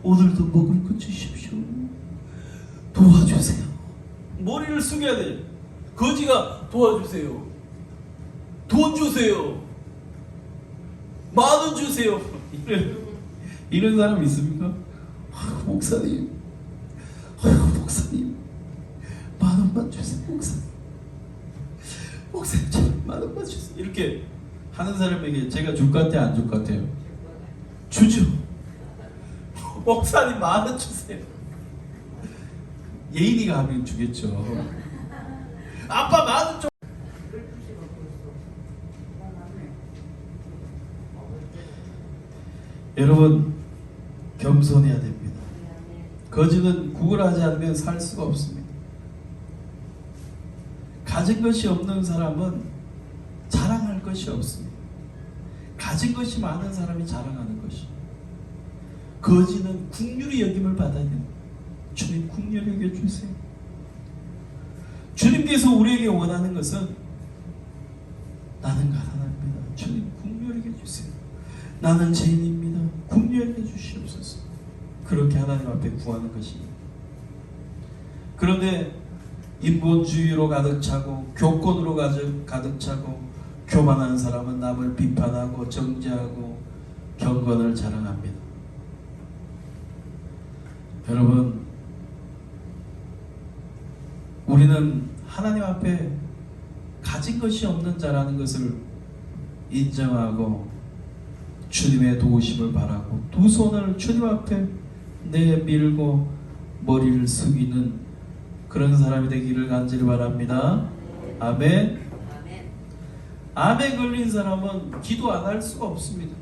오늘도 먹을 것 주십시오. 도와주세요. 머리를 숙여야 돼요. 거지가 도와주세요. 돈 주세요. 10,000원 주세요. 이런 사람 있습니까? 목사님, 목사님, 10,000원만 주세요. 목사님, 저 10,000원만 주세요. 이렇게 하는 사람에게 제가 줄 것 같아요, 안 줄 것 같아요? 주죠. 목사님 10,000원 주세요. 예인이가 하면 주겠죠. 아빠 10,000원 줘. 여러분 겸손해야 됩니다. 거지는 구걸하지 않으면 살 수가 없습니다. 가진 것이 없는 사람은 자랑할 것이 없습니다. 가진 것이 많은 사람이 자랑하는 것이. 거지는 국률이 여김을 받아야 됩니다. 주님 국률이 여겨주세요. 주님께서 우리에게 원하는 것은 나는 가난합니다. 주님 국률이 여겨주세요. 나는 죄인입니다. 국률이 여겨주시옵소서. 그렇게 하나님 앞에 구하는 것입니다. 그런데 인본주의로 가득 차고 교권으로 가득 차고 교만한 사람은 남을 비판하고 정죄하고 경건을 자랑합니다. 여러분, 우리는 하나님 앞에 가진 것이 없는 자라는 것을 인정하고 주님의 도우심을 바라고 두 손을 주님 앞에 내밀고 머리를 숙이는 그런 사람이 되기를 간절히 바랍니다. 아멘. 암에 걸린 사람은 기도 안 할 수가 없습니다.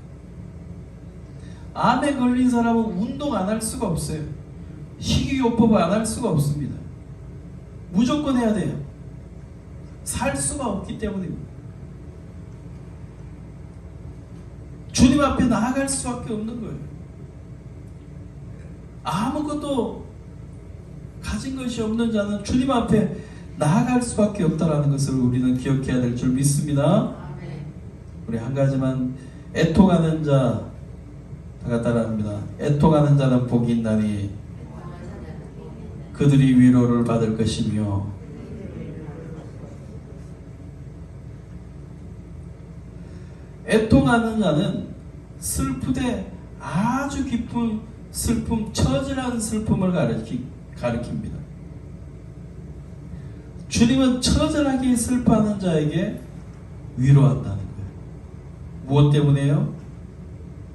암에 걸린 사람은 운동 안 할 수가 없어요. 식이요법을 안 할 수가 없습니다. 무조건 해야 돼요. 살 수가 없기 때문입니다. 주님 앞에 나아갈 수밖에 없는 거예요. 아무것도 가진 것이 없는 자는 주님 앞에 나아갈 수밖에 없다라는 것을 우리는 기억해야 될 줄 믿습니다. 우리 한 가지만, 애통하는 자, 다 따라합니다. 애통하는 자는 복이 있나니 그들이 위로를 받을 것이며. 애통하는 자는 슬프되 아주 깊은 슬픔, 처절한 슬픔을 가리킵니다. 주님은 처절하게 슬퍼하는 자에게 위로한다는 거예요. 무엇 때문에요?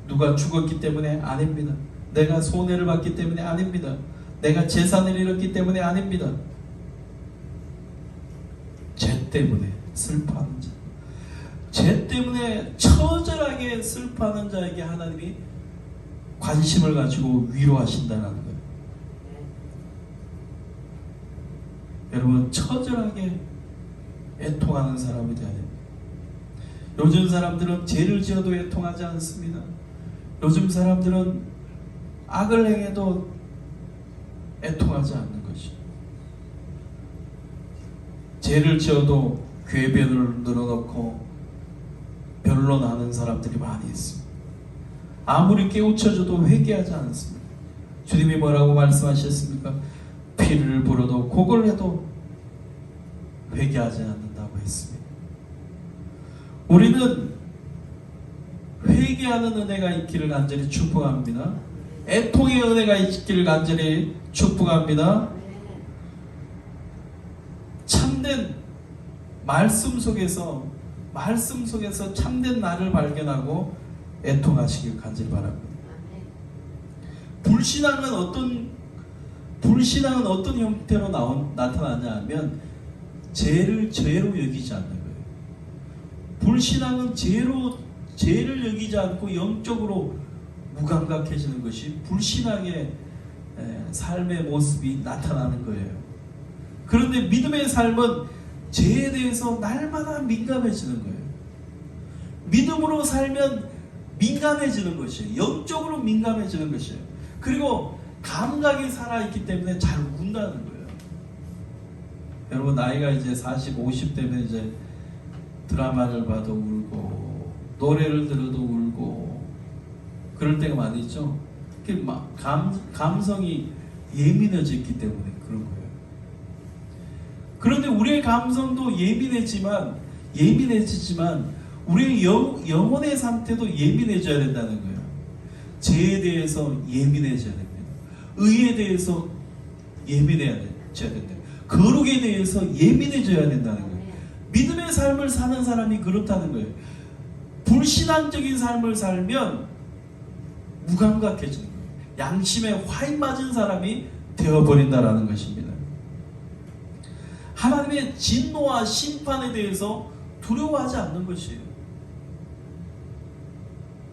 누가 죽었기 때문에 아닙니다. 내가 손해를 봤기 때문에 아닙니다. 내가 재산을 잃었기 때문에 아닙니다. 죄 때문에 슬퍼하는 자, 죄 때문에 처절하게 슬퍼하는 자에게 하나님이 관심을 가지고 위로하신다는 거예요. 여러분, 처절하게 애통하는 사람이 되어야 됩니다. 요즘 사람들은 죄를 지어도 애통하지 않습니다. 요즘 사람들은 악을 행해도 애통하지 않는 것이. 죄를 지어도 궤변을 늘어놓고 변론하는 사람들이 많이 있습니다. 아무리 깨우쳐줘도 회개하지 않습니다. 주님이 뭐라고 말씀하셨습니까? 피를 불어도 곡을 해도 회개하지 않는다고 했습니다. 우리는 회개하는 은혜가 있기를 간절히 축복합니다. 애통의 은혜가 있기를 간절히 축복합니다. 참된 말씀 속에서 참된 나를 발견하고 애통하시길 간절히 바랍니다. 불신앙은 어떤 형태로 나타나냐 하면 죄를 죄로 여기지 않는 거예요. 불신앙은 죄를 여기지 않고 영적으로 무감각해지는 것이 불신앙의 삶의 모습이 나타나는 거예요. 그런데 믿음의 삶은 죄에 대해서 날마다 민감해지는 거예요. 믿음으로 살면 민감해지는 것이에요. 영적으로 민감해지는 것이에요. 그리고 감각이 살아있기 때문에 잘 운다는 거예요. 여러분, 나이가 이제 40, 50 되면 이제 드라마를 봐도 울고 노래를 들어도 울고 그럴 때가 많이 있죠. 감성이 예민해졌기 때문에 그런 거예요. 그런데 우리의 감성도 예민해지지만 우리의 영혼의 상태도 예민해져야 된다는 거예요. 죄에 대해서 예민해져야 됩니다. 의에 대해서 예민해져야 된다. 거룩에 대해서 예민해져야 된다는 거예요. 믿음의 삶을 사는 사람이 그렇다는 거예요. 불신앙적인 삶을 살면 무감각해지는 거예요. 양심에 화인 맞은 사람이 되어버린다라는 것입니다. 하나님의 진노와 심판에 대해서 두려워하지 않는 것이에요.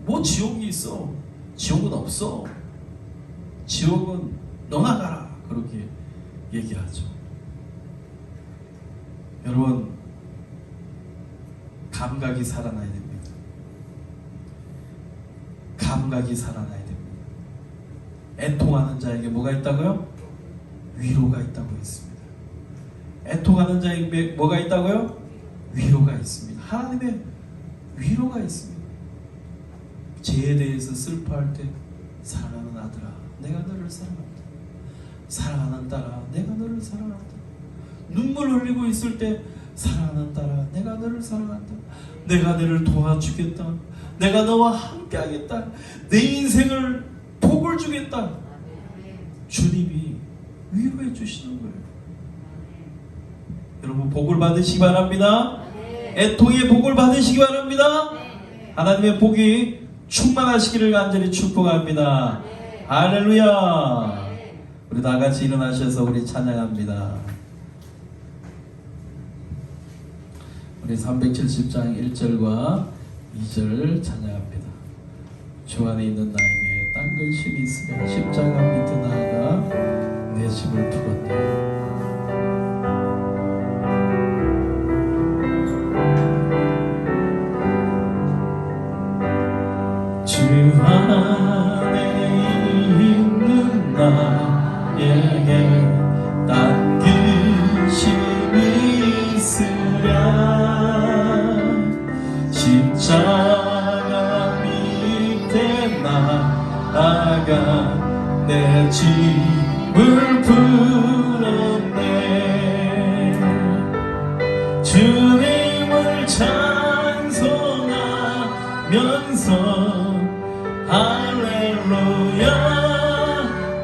뭐 지옥이 있어? 지옥은 없어. 지옥은 너나 가라. 그렇게 얘기하죠. 여러분, 감각이 살아나야 됩니다. 감각이 살아나야 됩니다. 애통하는 자에게 뭐가 있다고요? 위로가 있다고 했습니다. 애통하는 자에게 뭐가 있다고요? 위로가 있습니다. 하나님의 위로가 있습니다. 죄에 대해서 슬퍼할 때 사랑하는 아들아, 내가 너를 사랑한다. 사랑하는 딸아, 내가 너를 사랑한다. 눈물 흘리고 있을 때 사랑하는 딸아, 내가 너를 사랑한다. 내가 너를 도와주겠다. 내가 너와 함께하겠다. 내 인생을 복을 주겠다. 주님이 위로해 주시는 거예요. 여러분, 복을 받으시기 바랍니다. 애통의 복을 받으시기 바랍니다. 하나님의 복이 충만하시기를 간절히 축복합니다. 할렐루야. 우리 다 같이 일어나셔서 우리 찬양합니다. 우리 370장 1절과 2절 찬양합니다. 주 안에 있는 나에게 딴 근심이 있으면 십자가 밑에 나아가 내 짐을 풀었네. 주 안에 있는 나에게 딴 근심이 있으랴 십자가 밑에 나아가 내 짐을 풀었네. 주님을 찬송하면서 할렐루야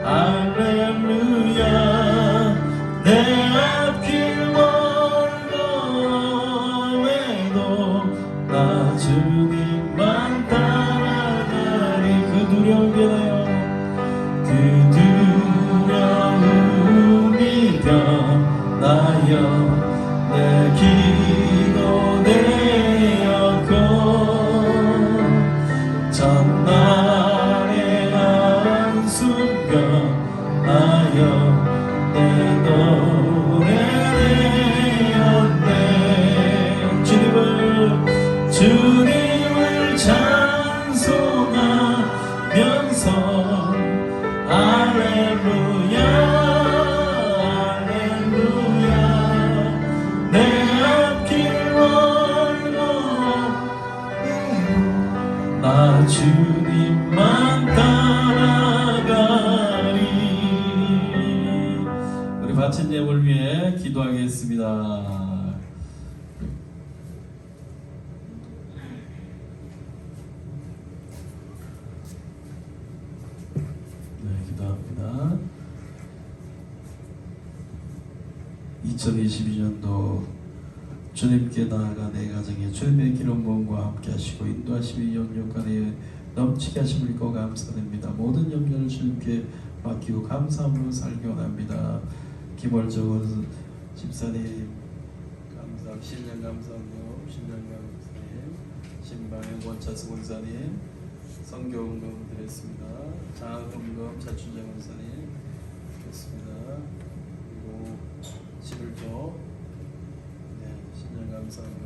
할렐루야 내 앞길 멀고 해도 나 주님만 따라가리. 그 두려움이 변하여 그 두려움이 변하여 내 기도 되었고 전날의 한숨 변하여 내 노래 되었네. 주님을 찬송하면서 할렐루야 할렐루야 내 앞길 멀고 나 주님만 따라가리. 우리 바친 예물 위해 기도하겠습니다. 네, 기도합니다. 2022년도 주님께 나아가 내 가정에 주님의 기름 부음과 함께 하시고 인도하심이 영육간에 넘치게 하심을 믿고 감사드립니다. 모든 염려를 주님께 맡기고 감사함으로 살기 원합니다. 김월정원 집사님 감사, 신령 감사합니다. 신령 감사님, 신방의 원차수 원사님 성교원금 드렸습니다. 장학금금 자춘장 원사님 드렸습니다. 그리고 11조 신령 감사합니다.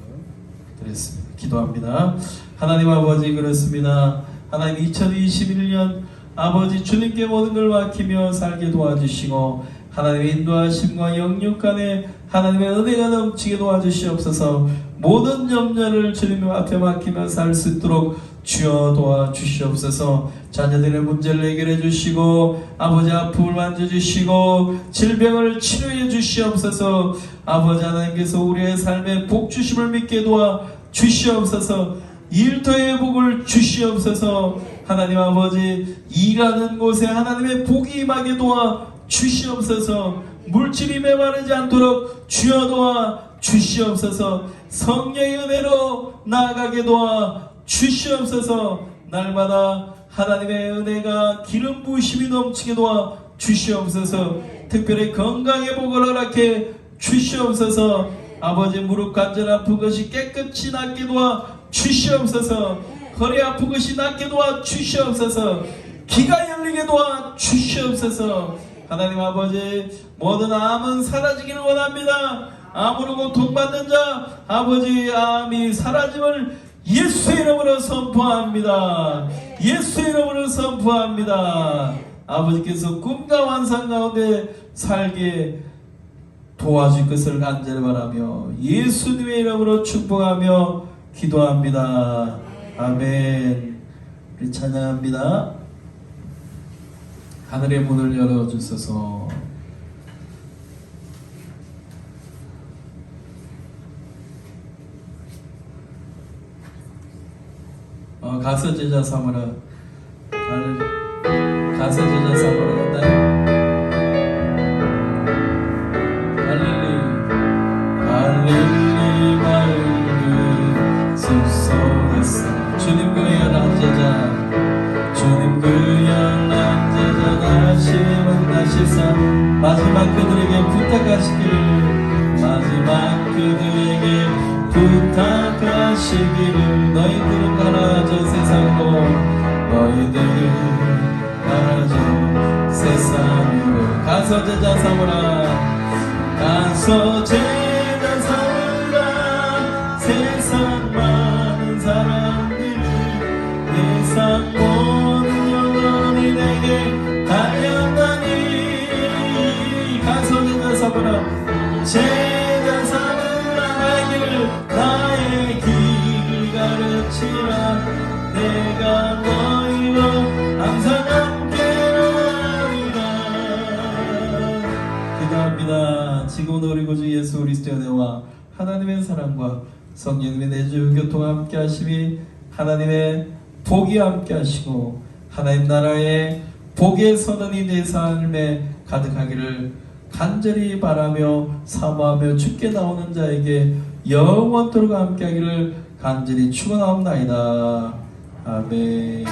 드렸습니다. 기도합니다. 하나님 아버지, 그렇습니다. 하나님 2021년 아버지 주님께 모든 걸 맡기며 살게 도와주시고 하나님의 인도하심과 영육 간에 하나님의 은혜가 넘치게 도와주시옵소서. 모든 염려를 주님 앞에 맡기며 살 수 있도록 주여 도와주시옵소서. 자녀들의 문제를 해결해 주시고 아버지 아픔을 만져주시고 질병을 치료해 주시옵소서. 아버지 하나님께서 우리의 삶에 복 주심을 믿게 도와주시옵소서. 일터의 복을 주시옵소서. 하나님 아버지 일하는 곳에 하나님의 복이 임하게 도와주시옵소서. 물질이 메마르지 않도록 주여 도와주시옵소서. 성령의 은혜로 나아가게 도와주시옵소서. 날마다 하나님의 은혜가 기름 부으심이 넘치게 도와 주시옵소서. 특별히 건강의 복을 허락해 주시옵소서. 아버지 무릎 관절 아픈 것이 깨끗이 낫게 도와 주시옵소서. 허리 아픈 것이 낫게 도와 주시옵소서. 기가 열리게 도와 주시옵소서. 하나님 아버지 모든 암은 사라지기를 원합니다. 암으로 고통받는 자 아버지 암이 사라짐을 예수의 이름으로 선포합니다. 예수의 이름으로 선포합니다. 아버지께서 꿈과 환상 가운데 살게 도와줄 것을 간절히 바라며 예수님의 이름으로 축복하며 기도합니다. 아멘. 우리 찬양합니다. 하늘의 문을 열어주소서. 가서 제자 삼으라. 가서 제자 삼으라. 할렐루야. 할렐루야. 말을 숲속에서 주님 그 연한 제자, 주님 그 연한 제자 다시는 다시사 마지막 그들에게 부탁하시기를, 마지막 그들에게 부탁하시기를, 너희들은 가라 저 세상으로, 너희들은 가라 저 세상으로. 가서 제자 삼으라. 가서 제자 삼으라. 세상 많은 사람들을 예상 모든 영혼이 내게 달려가니. 가서 제자 삼으라. 제자 삼으라. 나의 길을 가르치라. 내가 너희와 항상 함께하리라. 기도합니다. 지금은 우리 구주 예수 그리스도의 은혜와 하나님의 사랑과 성령님의 내주 교통과 함께 하심이, 하나님의 복이 함께 하시고 하나님 나라의 복의 선언이 내 삶에 가득하기를 간절히 바라며 사모하며 주께 나오는 자에게 영원토록 함께 하기를 간절히 축원하옵나이다. 아멘.